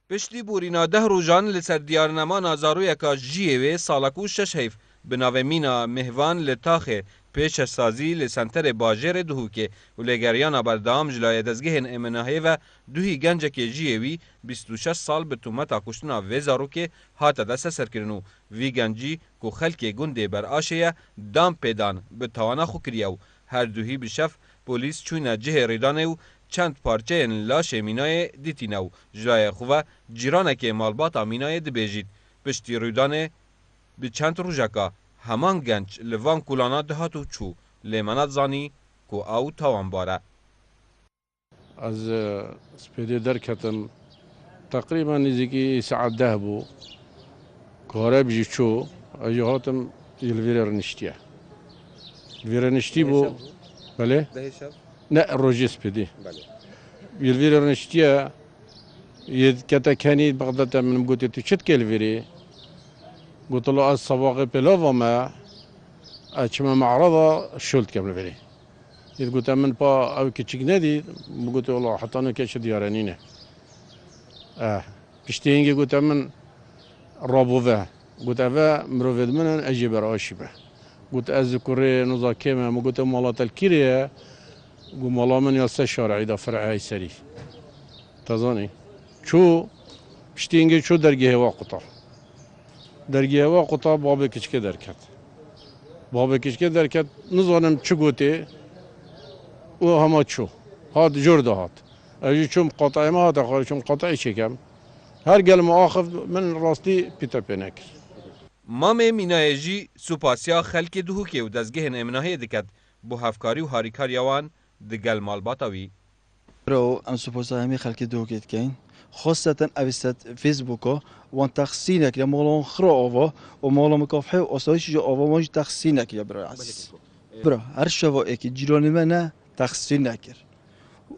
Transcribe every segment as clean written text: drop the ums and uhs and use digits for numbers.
پشتی بورینا 10 روزان لسر دیارنما نازارویکا جیوی سالکو 6 هیف بناو مینا مهوان لتاخه پیش سازی لسنتر باجر دهوکه و لگریانا بردام جلای دزگهن امناهی و دوهی گنجک جیوی 26 سال به تومتا کشتنا وزارو که هاتا دست سرکرنو وی گنجی کو خلک گنده بر آشیه دام پیدان به توانا خو کریو هر دوهی بشف پلیس چوینا جه ریدانه و چند پارچه لاش مینای دیتینو جلای خواه جیرانک مالباتا مینای دبیجید پشتی رویدانه به چند روزکا همان گنج لوان کولانا دهاتو چو لیمانات زانی کو او تاوان باره از سپیده درکتن تقریبا نزدیکی ساعت 10 بو کاره بجی چو اجهاتم الویره نشتیه الویره نشتی بو بله نه روزی سپیده الویره نشتیه ید کتا کنی بغداد من گوتی تو چت الویره قلت له الصباغ بلوفا ما أشما معرضة شلت قبل فري قلت من با أو كتشك نادي قلت والله حتى أنا كيش ديارانينه بشتينجي قلت من رابوفا قلت أفا مروفيد من أجيب راشبه قلت أذكر نزا كيما قلت مالات الكيريا قلت مالا من يلسى شارعي دا فرعي سري تزاني شو بشتينجي شو درجه واقطع درگی هوا قطع باب کشکه درکت باب کشکه درکت نزانم چه گوته و همه چو هات جور دهات اجی چون قطعه ما هات خواهی چون قطعه چکم هر گل مؤاخذ من راستی پیتا پینکر مام مینایجی سوپاسیا خلک دهوکه و دزگهن امناهی دکت بو هفکاری و هاریکار یوان دگل مالباتاوی رو ام سوپاسا همی خلک دهوکه دکین خاصة أبستت فيسبوكا وان تخسينك يا مولون خرا أوفا ومولون مكافحة وأصلاش جو أوفا ماج تخسينك يا برا عزيز برا هر شوا إيك جيراني منا تخسينك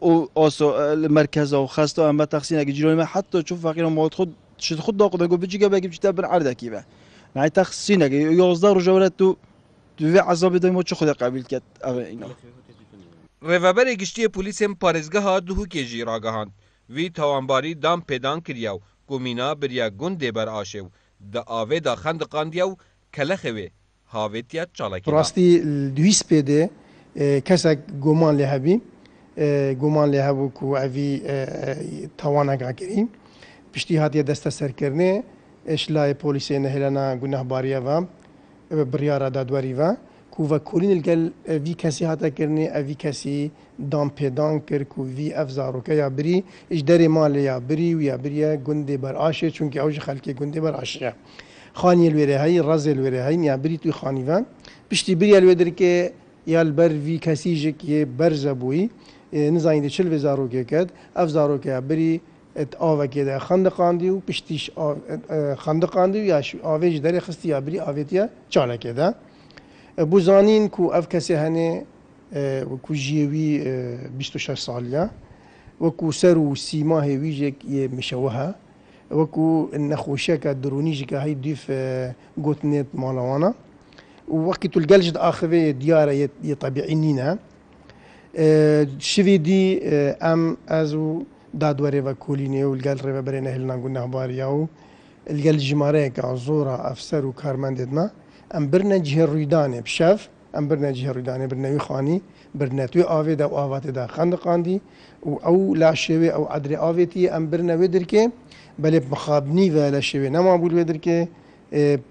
و أصلا المركز أو خاصة أما تخسينك جيراني ما حتى تشوف فقير ما تخد شد خد داقة يقول بيجي جاب يجيب جتاب عردك يبا يعني تخسينك يوزدار رجالات تو في عذاب دايما ما تشوف قبل كت أبا ریوبر گشتی پلیس پارێزگەها ها دهوکێ جی ڕاگەهاند وی تاوانباری دام پێدان کردیا و کومینا بریا گوندێ بەر ئاشێ و دە ئاوێدا خەندقاندیا و کەلەخەوێ هاوێتیا چاڵەکێدا راستی دوی سپێدێ کەسێک گومان لێ هەبی گومان لێ هەبوو و ئەوی تاوانەگاکردین پشتی هاتیە دەستە سەرکردنێ ئێشلای پۆلیسێ نەهێلەنا گونەهباریەوە بڕیارە دادوەریوە و کورین الگل وی کسی هاتا کرنه اوی کسی دام پیدان کرد کو وی افزاروکه یا بری اش دری مال یا بری و یا بری گنده بر آشه چون که اوج خلکی گنده بر آشه خانی الوره های رز الوره های یا بری توی خانی وان پشتی بری الوره که یا البر وی کسی جکی برزبوی نزاین چل وزاروکه کد افزاروکه بری ات آوه که ده خندقاندی و پشتیش خندقاندی و یا آوهج دری خستی یا بری آوهتیا چاله که ده بوزانین کو اف کسی هنه و کو جیوی 26 سالیه و کو سر و سیما هیویجک یه مشوها و کو نخوشه که درونیجی که هی دیف گوتنیت مالوانا و وقتی تو الجلجد آخره دیاره یه طبیعی نینه شوی دی ام ازو دادوره و کولینه و الجل رو برای هلنا گناه باریاو الجل جماره که زورا افسر و کارمندنا ام برنا جهه رویدانه بشف ام برنا جهه رویدانه برنا خانی برنا توی آوه دا و آوات دا خندقاندی او لاشوه او عدر آوهتی ام برنا ودر که بله مخابنی و لاشوه نما بول ودر که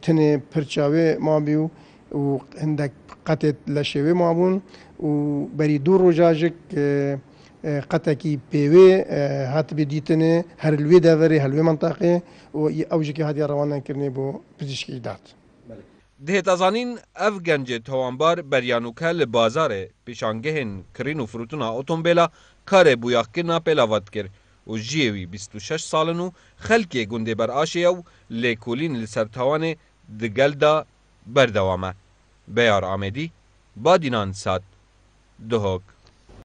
تنه پرچاوه ما بیو و هندک قطعت لاشوه ما بون و بری دور رجاجک قطعی پیوه هات بدیتنه هر الوی داوری هلوی منطقه و اوجی که هدیه روانه کرنه بو پزشکی داد دهتازانین اف گنج توانبار بریانوکه لبازاره پیشانگهن کرین و فروتونا اوتومبیلا کار بویاکرنا پیلاوات کرد و جیوی 26 سالنو خلکی گنده بر آشیو لیکولین لسرتوان دگل دا بردوامه بیار آمدی با دینان ساد دهوک